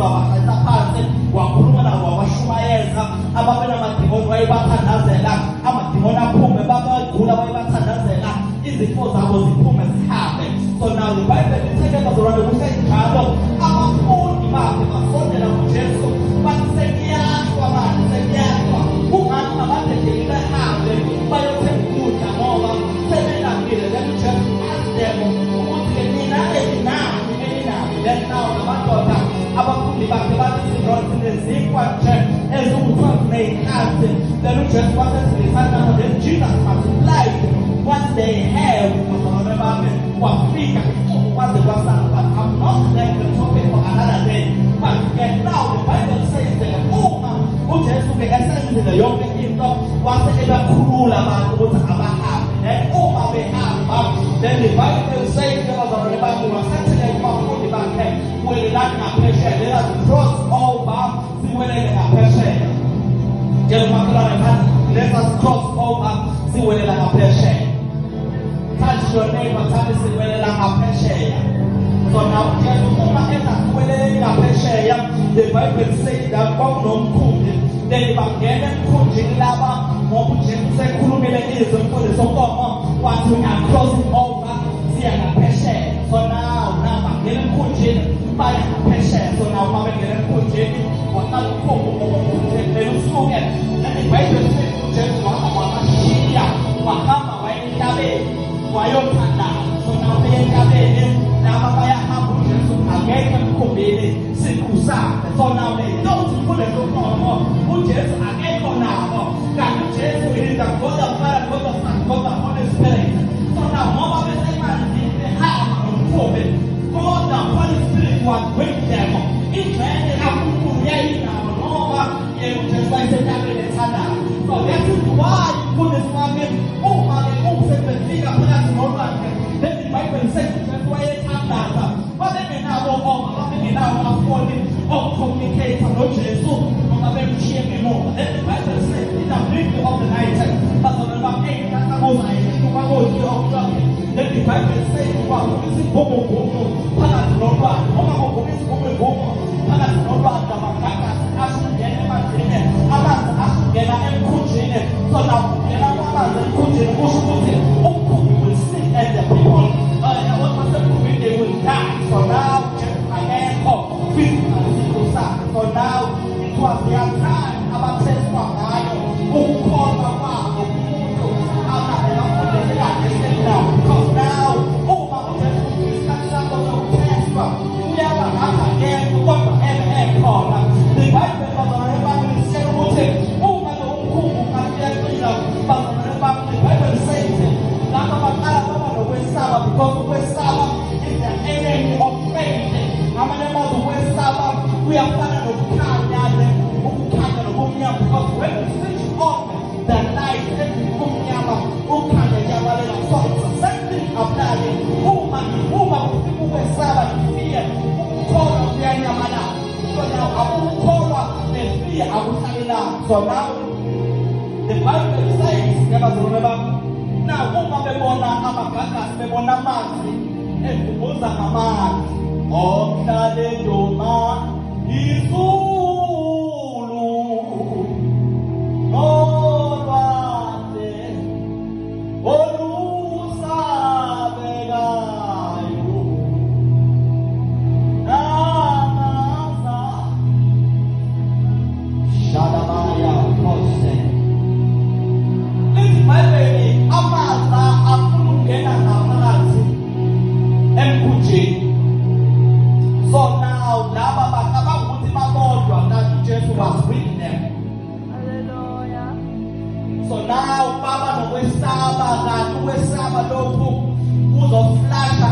uzawabahlalisa phansi wakhuluma nabo wabashumayeza ababena amadimoni wayebathandazela amadimoni aphume babagula wayebathandazela izifo zabo ziphume zihambe. So now the Bible ithekela zorana kusenjalo abafundi bakhe basondela kuJesu bathi sekuyashwa manje sekuyashwa ungani abadedeli behambe bayothenga ukudla ngoba sebelambile. Then Jesus asked them ukuthi nina eninani then now amadoda abafundi bakhe bathi sinezikwa nje eziwu-12 ney'nkathi. Then uJesu wasezilisa nabo then Jesus multiplied what they have. Wafika kwaze kwasala, but I'm not there to talk for another day. But now the Bible says that uJesu ke esenzile yonke into wase ebakhulula abantu ukuthi abahambe. Then uma behamba, then the Bible says abazalwane bami wasethele kubafundi bakhe welelani ngaphesheya. Let us cross over siwelele ngaphesheya. Let us cross over siwelela ngaphesheya. Touch your neighbor, tell me siwelela ngaphesheya. So now uma engasiwelele ngaphesheya, the Bible says that kwakunomkhumbi then bangena emkhunjini laba ngoba uJesu sekhulumile izwi emfundisi onkomo wathi we are crossing over siya ngaphesheya. So now bangena emkhunjini baya ngaphesheya. So now uma bengena emkhunjini waqala ukuphumula usuke then the Bible says uJesu wabashiya wahamba waya entabeni wayothandaza. So now beye entabeni laba bayahamba uJesu angeke emkhumbini siqu sakhe. So now they don't put it on uJesu akekho nabo kanti uJesu is the God of Father, God of Son, God of Holy Spirit. So now ngoba besemanzini behamba nomkhumbi, God the Holy Spirit was with them. Ingxenye kaNkulunkulu yayinabo ngoba uJesu wayesentabeni ethandaza. So that is why umfundisi wami uma sebefika phakathi nolwandle, then the Bible says uJesu wayethandaza babengenabo babengenawo amafoni okucommunicate noJesu ngoba bemshiye ngemuva. Then the Bible says in the middle of the night bazalwane bami then the Bible says kwakubisibhumugumu phakathi nolwandle ngoba kwakubisibhumugumu phakathi nolwandle amagagasi asungena emanzini amanzi asungena emkhunjini. So now kungena kwamanzi emkhunjini kusho ukuthi umkhumbi will sink and the people they will die. So now akekho physically siqu sakhe. So now it was their time abathethwa ngayo ukukholwa kwabo kumuntu because now uma uJesu isikhathi sakho sokuthethwa uyaba ngakho kodwa ekhona. The Bible bazalwane bami lisitshela ukuthi uma lo mkhumbi ungaqina bazalwane bami, the Bible says laba baqala baba nokwesaba because ukwesaba is the enemy of faith. Ngamanye amazwi ukwesaba uyafana nokukhanya nobumnyama because when you switch on the light kumnyama ukhanya kuyabalela. So it's the same thing applying uma kufika ukwesaba fear ukukholwa kuyanyamalala. So now ukukholwa ne-fear akuhlalelani. So now the Bible says ngabazalwane bami, now uma bebona amagagasi bebona amanzi evubuza ngamanzi omhlale ndoma izulu nolwandle olusabekayo namaza shadabaya kose. IBhayibheli amaza afuna ukungena ngaphakathi emkhunjini. So now laba bacabanga ukuthi babodwa kanti uJesu was with them. Hallelujah. So now baba nokwesaba kanti ukwesaba lokhu kuzoflasha